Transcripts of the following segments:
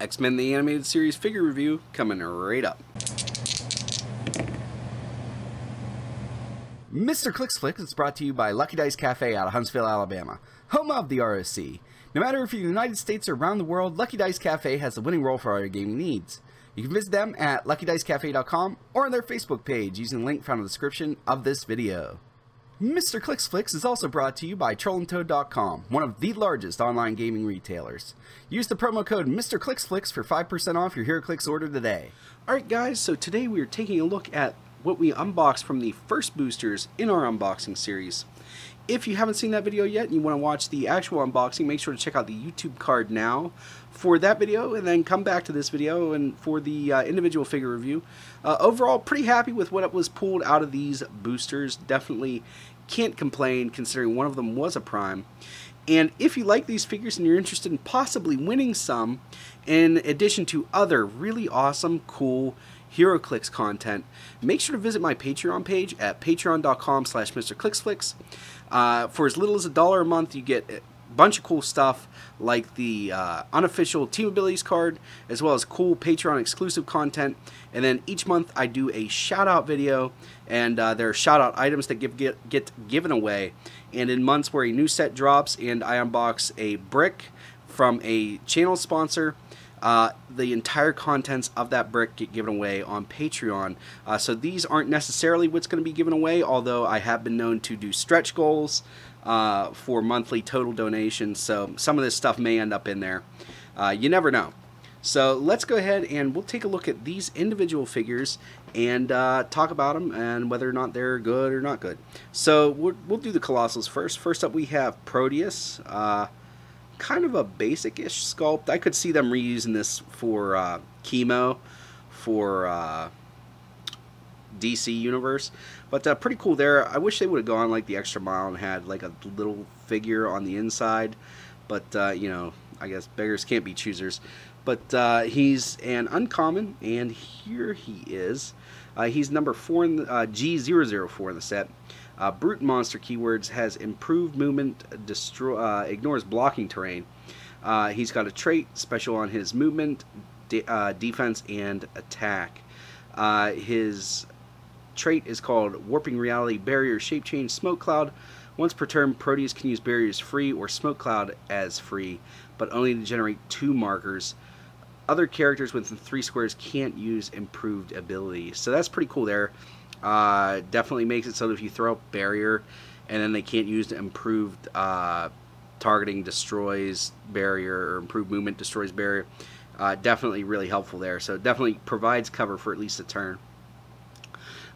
X-Men the Animated Series figure review coming right up. Mr. Clicks Flick is brought to you by Lucky Dice Cafe out of Huntsville, Alabama, home of the ROC. No matter if you're in the United States or around the world, Lucky Dice Cafe has the winning role for all your gaming needs. You can visit them at LuckyDiceCafe.com or on their Facebook page using the link found in the description of this video. Mr. Clicks Flicks is also brought to you by TrollandToad.com, one of the largest online gaming retailers. Use the promo code Mr. Clicks Flicks for 5% off your Heroclix order today. Alright guys, so today we are taking a look at what we unboxed from the first boosters in our unboxing series. If you haven't seen that video yet and you want to watch the actual unboxing, make sure to check out the YouTube card now for that video, and then come back to this video and for the individual figure review. Overall, pretty happy with what was pulled out of these boosters. Definitely can't complain considering one of them was a prime. And if you like these figures and you're interested in possibly winning some, in addition to other really awesome, cool Heroclix content, make sure to visit my Patreon page at patreon.com/MrClicksFlix. For as little as $1 a month, you get a bunch of cool stuff like the unofficial Team Abilities card, as well as cool Patreon exclusive content. And then each month I do a shout out video, and there are shout out items that get given away. And in months where a new set drops and I unbox a brick from a channel sponsor, the entire contents of that brick get given away on Patreon. So these aren't necessarily what's going to be given away, although I have been known to do stretch goals for monthly total donations, so some of this stuff may end up in there. You never know. So let's go ahead and we'll take a look at these individual figures and talk about them and whether or not they're good or not good. So we'll do the Colossus first. First up we have Proteus. Kind of a basic-ish sculpt. I could see them reusing this for Chemo for DC Universe, but pretty cool there. I wish they would have gone like the extra mile and had like a little figure on the inside, but you know, I guess beggars can't be choosers. But he's an uncommon, and here he is. He's number 4 in the, G004 in the set. Burton Monster keywords, has improved movement, ignores blocking terrain. He's got a trait special on his movement, defense, and attack. His trait is called Warping Reality Barrier Shape Change Smoke Cloud. Once per turn, Proteus can use barriers free or Smoke Cloud as free, but only to generate 2 markers. Other characters within 3 squares can't use improved abilities. So that's pretty cool there. Definitely makes it so that if you throw up barrier and then they can't use improved targeting destroys barrier, or improved movement destroys barrier, definitely really helpful there. So it definitely provides cover for at least a turn.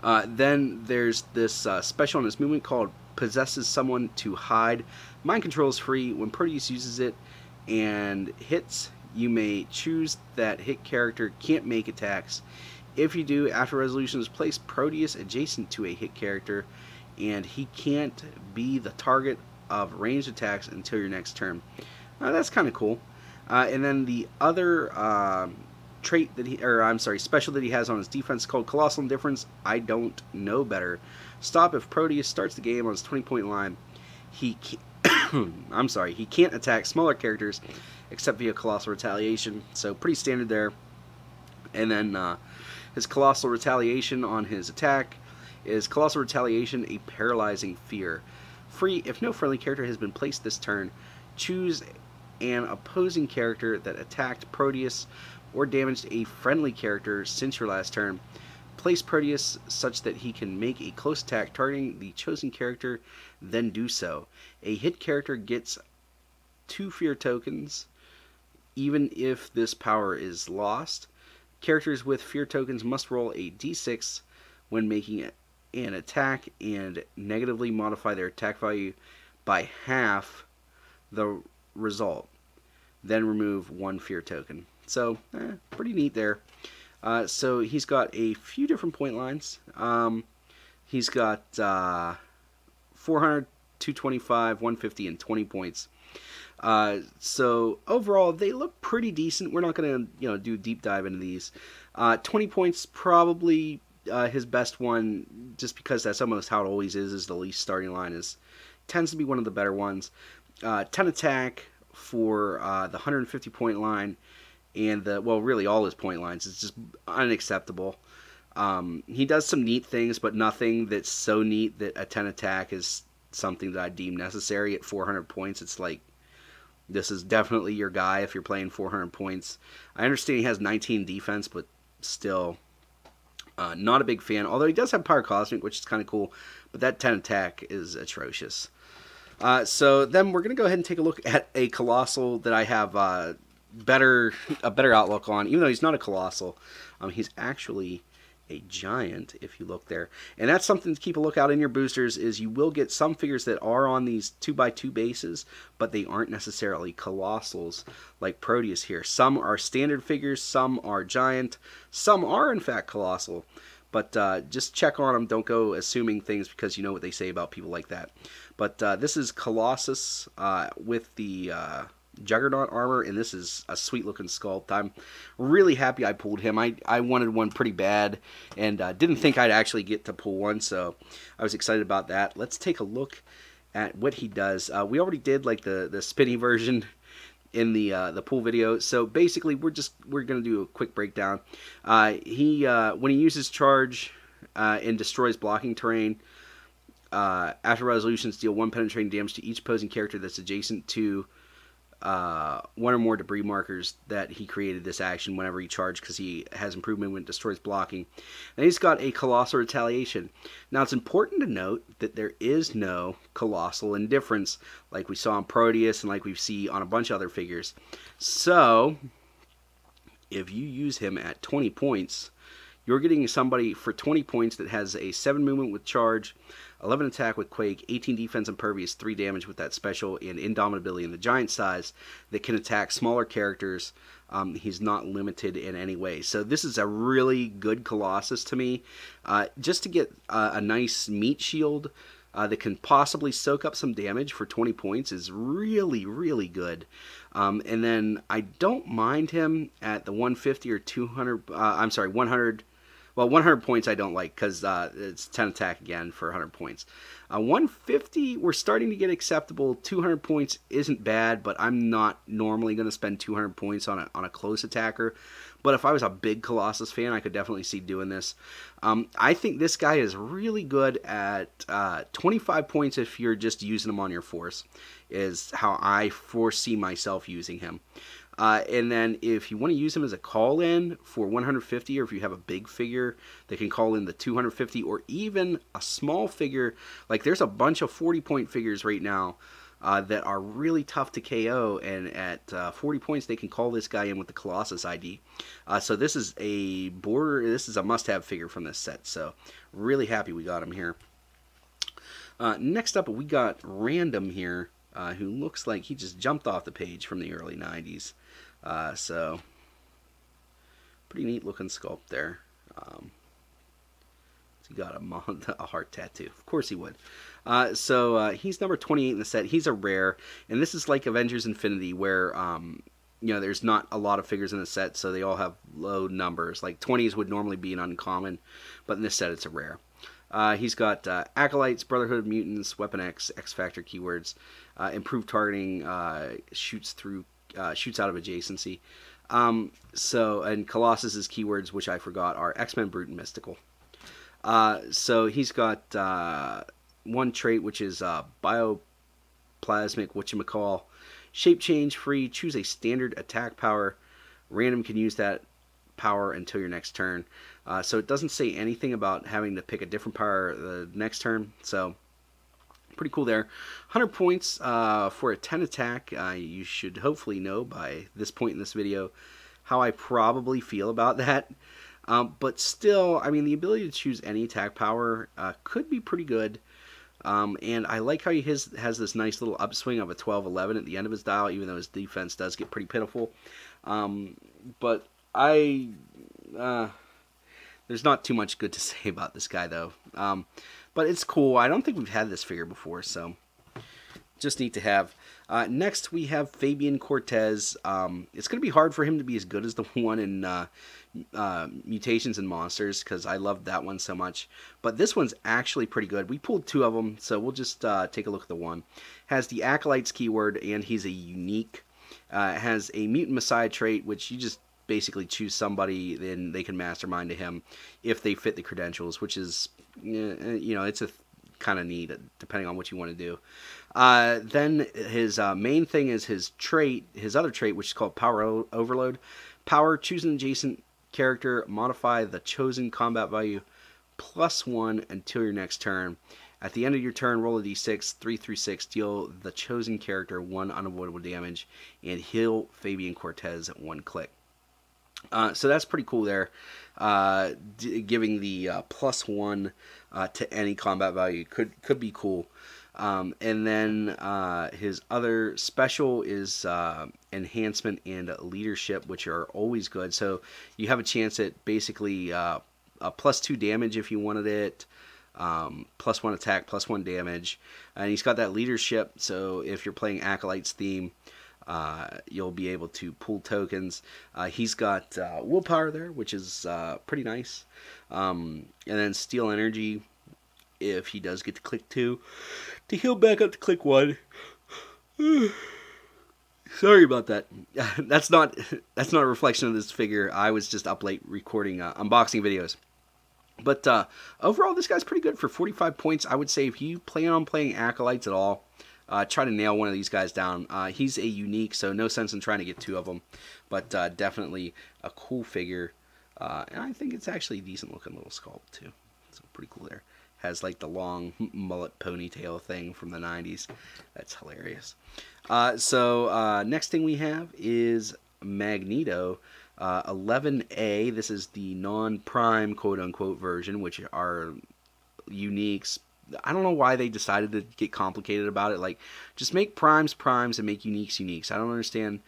Then there's this special on his movement called Possesses Someone to Hide. Mind control is free. When Proteus uses it and hits, you may choose that hit character can't make attacks. If you do, after resolution is placed, Proteus adjacent to a hit character, and he can't be the target of ranged attacks until your next turn. That's kind of cool. And then the other trait that special that he has on his defense is called Colossal Indifference. I don't know better. Stop if Proteus starts the game on his 20-point line. He can't, he can't attack smaller characters except via Colossal Retaliation. So pretty standard there. And then his Colossal Retaliation on his attack is Colossal Retaliation, a paralyzing fear. Free if no friendly character has been placed this turn. Choose an opposing character that attacked Proteus or damaged a friendly character since your last turn. Place Proteus such that he can make a close attack targeting the chosen character, then do so. A hit character gets 2 fear tokens, even if this power is lost. Characters with fear tokens must roll a d6 when making an attack and negatively modify their attack value by half the result. Then remove 1 fear token. So, pretty neat there. So he's got a few different point lines. He's got 400, 225, 150, and 20 points. So overall, they look pretty decent. We're not going to, do a deep dive into these. 20 points, probably his best one, just because that's almost how it always is the least starting line tends to be one of the better ones. 10 attack for the 150 point line and well, really all his point lines. It's just unacceptable. He does some neat things, but nothing that's so neat that a 10 attack is something that I deem necessary at 400 points. It's like, this is definitely your guy if you're playing 400 points. I understand he has 19 defense, but still not a big fan. Although he does have Power Cosmic, which is kind of cool, but that 10 attack is atrocious. So then we're going to go ahead and take a look at a Colossal that I have a better outlook on. Even though he's not a Colossal, he's actually a Giant, if you look there. And that's something to keep a lookout in your boosters, is you will get some figures that are on these 2x2 bases, but they aren't necessarily Colossals like Proteus here. Some are standard figures, some are Giant, some are in fact Colossal. But just check on them. Don't go assuming things because you know what they say about people like that. But this is Colossus with the Juggernaut armor, and this is a sweet looking sculpt. I'm really happy I pulled him. I wanted one pretty bad and didn't think I'd actually get to pull one, so I was excited about that. Let's take a look at what he does. We already did like the spinny version in the pool video, so basically we're gonna do a quick breakdown. When he uses charge and destroys blocking terrain, after resolutions, deal 1 penetrating damage to each opposing character that's adjacent to one or more debris markers that he created this action whenever he charged, because he has improvement when it destroys blocking. And he's got a Colossal Retaliation. Now it's important to note that there is no Colossal Indifference like we saw on Proteus and like we see on a bunch of other figures. So if you use him at 20 points, you're getting somebody for 20 points that has a 7 movement with charge, 11 attack with Quake, 18 defense impervious, 3 damage with that special, and indomitability in the giant size that can attack smaller characters. He's not limited in any way. So this is a really good Colossus to me. Just to get a nice meat shield that can possibly soak up some damage for 20 points is really, really good. And then I don't mind him at the 150 or 200, I'm sorry, 100. Well, 100 points I don't like because it's 10 attack again for 100 points. 150, we're starting to get acceptable. 200 points isn't bad, but I'm not normally going to spend 200 points on a close attacker. But if I was a big Colossus fan, I could definitely see doing this. I think this guy is really good at 25 points if you're just using him on your force, is how I foresee myself using him. And then if you want to use him as a call-in for 150, or if you have a big figure that can call in the 250, or even a small figure, like there's a bunch of 40-point figures right now that are really tough to KO, and at 40 points they can call this guy in with the Colossus ID. So this is a must-have figure from this set, so really happy we got him here. Next up we got Random here, who looks like he just jumped off the page from the early 90s. So pretty neat looking sculpt there. He got a heart tattoo. Of course he would. So he's number 28 in the set. He's a rare, and this is like Avengers Infinity, where you know, there's not a lot of figures in the set, so they all have low numbers. Like 20s would normally be an uncommon, but in this set it's a rare. He's got Acolytes, Brotherhood of Mutants, Weapon X, X Factor keywords, improved targeting, shoots out of adjacency. And Colossus's keywords, which I forgot, are X-Men, Brute, and Mystical. So he's got one trait, which is bioplasmic, whatchamacall, shape change free, choose a standard attack power. Random can use that power until your next turn. So it doesn't say anything about having to pick a different power the next turn, so pretty cool there. 100 points for a 10 attack. You should hopefully know by this point in this video how I probably feel about that. But still, I mean, the ability to choose any attack power could be pretty good. And I like how he has this nice little upswing of a 12-11 at the end of his dial, even though his defense does get pretty pitiful. But there's not too much good to say about this guy, though. But it's cool. I don't think we've had this figure before, so just neat to have. Next, we have Fabian Cortez. It's going to be hard for him to be as good as the one in Mutations and Monsters, because I loved that one so much. But this one's actually pretty good. We pulled 2 of them, so we'll just take a look at the one. Has the Acolytes keyword, and he's a unique It has a Mutant Messiah trait, which you just basically choose somebody, then they can mastermind to him if they fit the credentials, which is, it's a kind of neat depending on what you want to do. Then his main thing is his other trait, which is called Power Overload. Power, choose an adjacent character, modify the chosen combat value +1 until your next turn. At the end of your turn, roll a d6, 3 through 6, deal the chosen character 1 unavoidable damage, and heal Fabian Cortez at 1 click. So that's pretty cool there, giving the +1 to any combat value could be cool. And then his other special is enhancement and leadership, which are always good. So you have a chance at basically a +2 damage if you wanted it, +1 attack, +1 damage, and he's got that leadership. So if you're playing Acolyte's theme, you'll be able to pull tokens. He's got willpower there, which is pretty nice. And then steal energy if he does get to click 2, to heal back up to click 1. Sorry about that. That's not a reflection of this figure. I was just up late recording unboxing videos. But overall, this guy's pretty good for 45 points. I would say if you plan on playing Acolytes at all, try to nail one of these guys down. He's a unique, so no sense in trying to get 2 of them. But definitely a cool figure. And I think it's actually a decent looking little sculpt too. So pretty cool there. Has like the long mullet ponytail thing from the 90s. That's hilarious. So next thing we have is Magneto. 11A. This is the non-prime quote-unquote version, which are uniques. I don't know why they decided to get complicated about it. Like, just make primes primes and make uniques uniques. I don't understand.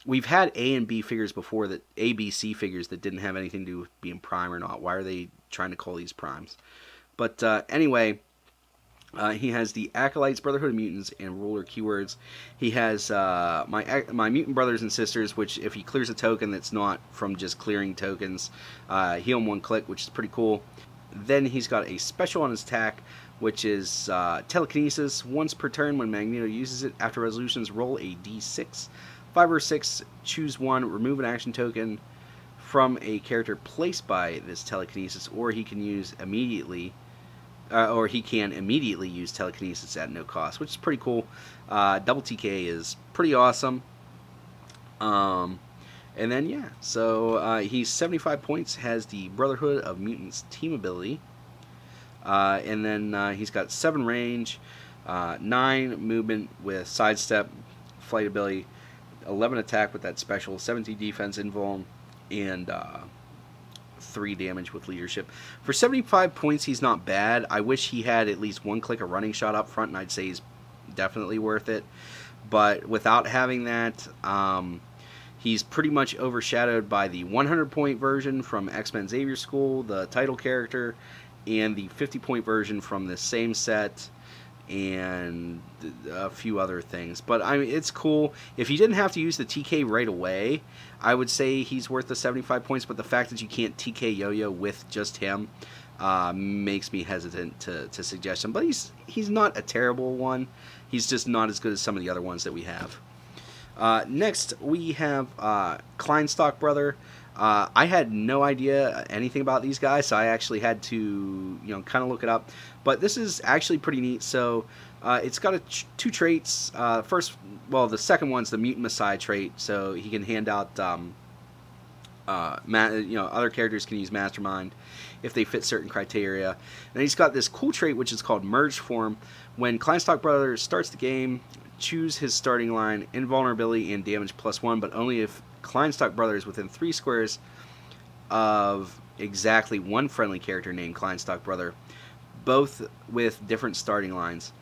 We've had A and B figures before, that A, B, C figures that didn't have anything to do with being prime or not. Why are they trying to call these primes? But anyway, he has the Acolytes, Brotherhood of Mutants, and Ruler keywords. He has my mutant brothers and sisters, which if he clears a token that's not from just clearing tokens, heal him 1 click, which is pretty cool. Then he's got a special on his attack, which is Telekinesis. Once per turn when Magneto uses it, after resolutions, roll a d6. 5 or 6, choose 1, remove an action token from a character placed by this Telekinesis, or he can immediately use Telekinesis at no cost, which is pretty cool. Double TK is pretty awesome. And then, yeah, so he's 75 points, has the Brotherhood of Mutants team ability. And then he's got 7 range, 9 movement with sidestep, flight ability, 11 attack with that special, 17 defense, invuln, and 3 damage with leadership. For 75 points, he's not bad. I wish he had at least 1 click of running shot up front, and I'd say he's definitely worth it. But without having that, he's pretty much overshadowed by the 100-point version from X-Men Xavier School, the title character, and the 50-point version from the same set, and a few other things. But I mean, it's cool. If you didn't have to use the TK right away, I would say he's worth the 75 points, but the fact that you can't TK yo-yo with just him makes me hesitant to suggest him. But he's not a terrible one. He's just not as good as some of the other ones that we have. Next, we have Klein Brother. I had no idea anything about these guys, so I actually had to, kind of look it up. But this is actually pretty neat. So it's got 2 traits. The second one's the Mutant Messiah trait, so he can hand out, other characters can use Mastermind if they fit certain criteria. And he's got this cool trait, which is called Merge Form. When Klein Brother starts the game, choose his starting line, invulnerability and damage +1, but only if Klein Brother is within 3 squares of exactly 1 friendly character named Klein Brother, both with different starting lines.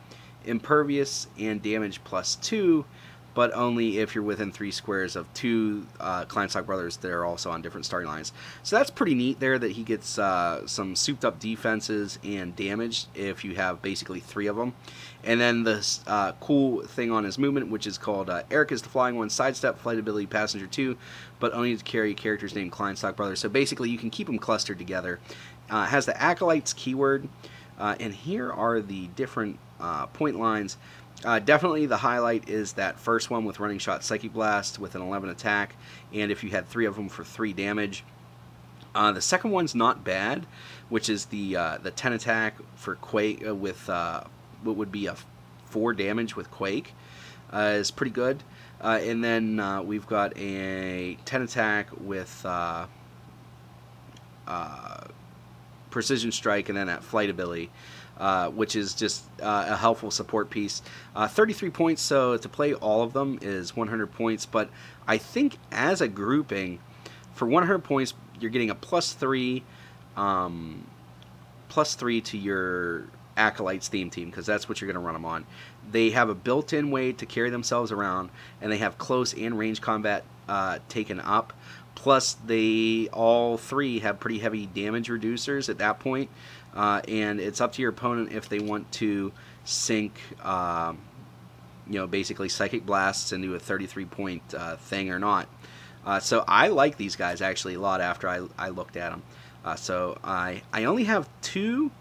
Impervious and damage +2, but only if you're within 3 squares of 2 Klein Brothers that are also on different starting lines. So that's pretty neat there, that he gets some souped up defenses and damage if you have basically 3 of them. And then the cool thing on his movement, which is called Eric is the Flying One, Sidestep, Flight Ability, Passenger 2, but only to carry characters named Klein Brothers. So basically you can keep them clustered together. Has the Acolytes keyword, and here are the different point lines. Definitely the highlight is that first one with Running Shot Psychic Blast with an 11 attack, and if you had 3 of them for 3 damage. The second one's not bad, which is the 10 attack for Quake with what would be a 4 damage with Quake, is pretty good. And then we've got a 10 attack with Precision Strike, and then that Flight ability, which is just a helpful support piece. 33 points, so to play all of them is 100 points, but I think as a grouping, for 100 points, you're getting a +3 to your Acolytes theme team, because that's what you're going to run them on. They have a built-in way to carry themselves around, and they have close and range combat taken up. Plus, they all 3 have pretty heavy damage reducers at that point, and it's up to your opponent if they want to sink, basically Psychic Blasts into a 33-point thing or not. So I like these guys actually a lot after I looked at them. So I only have 2,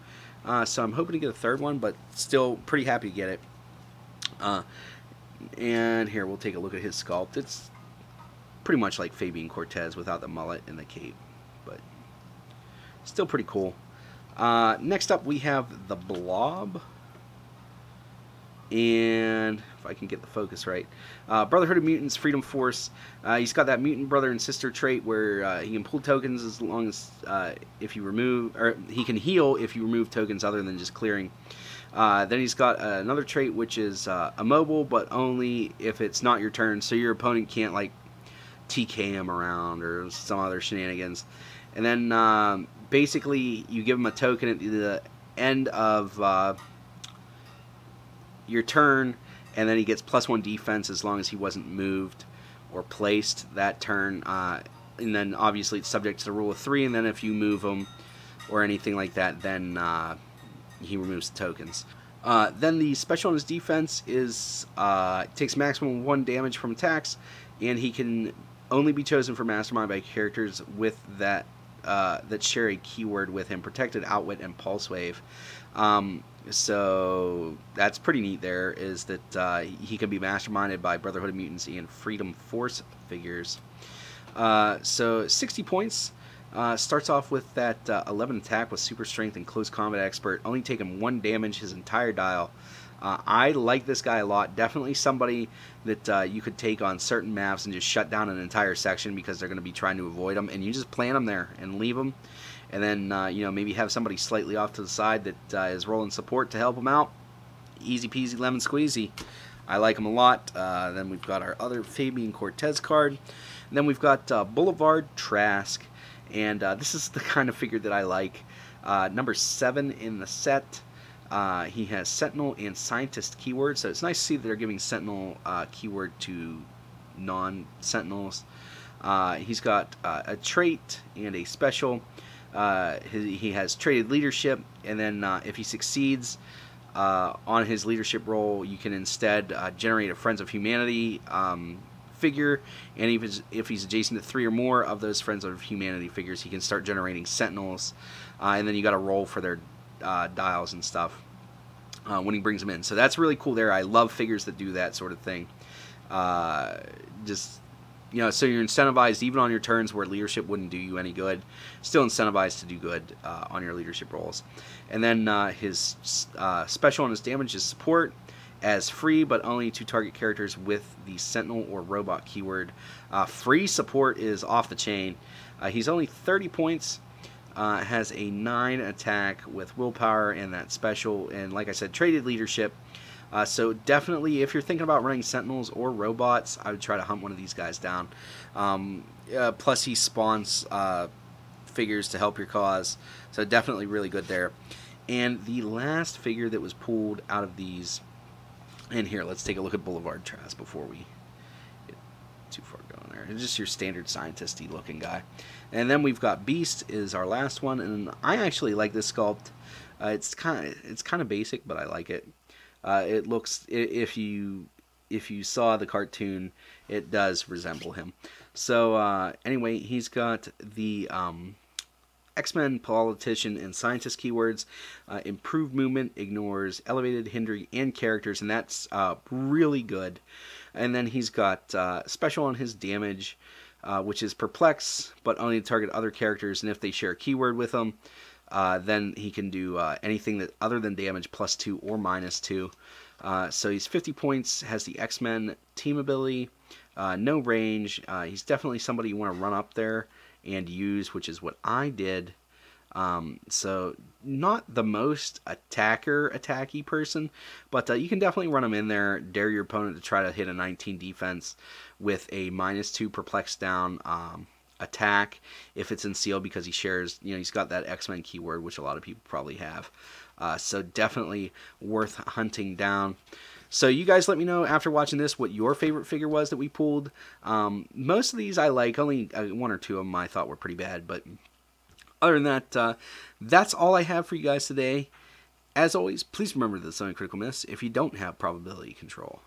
so I'm hoping to get a 3rd one, but still pretty happy to get it. And here, we'll take a look at his sculpt. It's pretty much like Fabian Cortez without the mullet and the cape, but still pretty cool. Next up, we have the Blob. And if I can get the focus right, Brotherhood of Mutants, Freedom Force. He's got that mutant brother and sister trait where he can pull tokens as long as if you remove, or he can heal if you remove tokens other than just clearing. Then he's got another trait which is immobile, but only if it's not your turn, so your opponent can't like TK him around or some other shenanigans. And then basically you give him a token at the end of your turn, and then he gets +1 defense as long as he wasn't moved or placed that turn. And then obviously it's subject to the rule of 3, and then if you move him or anything like that, then he removes the tokens. Then the special on his defense is takes maximum 1 damage from attacks, and he can only be chosen for Mastermind by characters with that share a keyword with him: Protected, Outwit, and Pulse Wave. So that's pretty neat there, is that he can be masterminded by Brotherhood of Mutants and Freedom Force figures. So 60 points. Starts off with that 11 attack with Super Strength and Close Combat Expert, only taking 1 damage his entire dial. I like this guy a lot. Definitely somebody that you could take on certain maps and just shut down an entire section because they're going to be trying to avoid them, and you just plant them there and leave them. And then, maybe have somebody slightly off to the side that is rolling support to help them out. Easy peasy lemon squeezy. I like him a lot. Then we've got our other Fabian Cortez card. And then we've got Boulevard Trask. And this is the kind of figure that I like. Number 7 in the set. He has Sentinel and Scientist keywords. So it's nice to see that they're giving Sentinel keyword to non-Sentinels. He's got a trait and a special. He has traded leadership, and then if he succeeds on his leadership role, you can instead generate a Friends of Humanity figure, and if he's adjacent to 3 or more of those Friends of Humanity figures, he can start generating Sentinels, and then you got to roll for their dials and stuff when he brings them in. So that's really cool there. I love figures that do that sort of thing. So you're incentivized even on your turns where leadership wouldn't do you any good. Still incentivized to do good on your leadership rolls. And then his special on his damage is support, as free, but only to target characters with the Sentinel or Robot keyword. Free support is off the chain. He's only 30 points. Has a 9 attack with willpower and that special, and like I said, traded leadership. So definitely, if you're thinking about running Sentinels or Robots, I would try to hunt one of these guys down. Plus, he spawns figures to help your cause, so definitely really good there. And the last figure that was pulled out of these, and here, let's take a look at Boulevard Trask before we get too far going there. It's just your standard scientist-y looking guy. And then we've got Beast is our last one, and I actually like this sculpt. It's kind of basic, but I like it. It looks, if you saw the cartoon, it does resemble him. So anyway, he's got the X-Men, politician, and scientist keywords. Improved movement, ignores elevated, hindering, and characters, and that's really good. And then he's got special on his damage, which is perplex, but only to target other characters, and if they share a keyword with him, then he can do anything that other than damage +2 or -2. So he's 50 points, has the X-Men team ability, no range. He's definitely somebody you want to run up there and use, which is what I did. So not the most attacky person, but you can definitely run him in there, dare your opponent to try to hit a 19 defense with a -2 perplex down attack if it's in seal, because he shares, he's got that X-Men keyword, which a lot of people probably have. So definitely worth hunting down. So you guys let me know after watching this what your favorite figure was that we pulled. Most of these I like. Only one or two of them I thought were pretty bad. But other than that, that's all I have for you guys today. As always, please remember this only critical miss if you don't have probability control.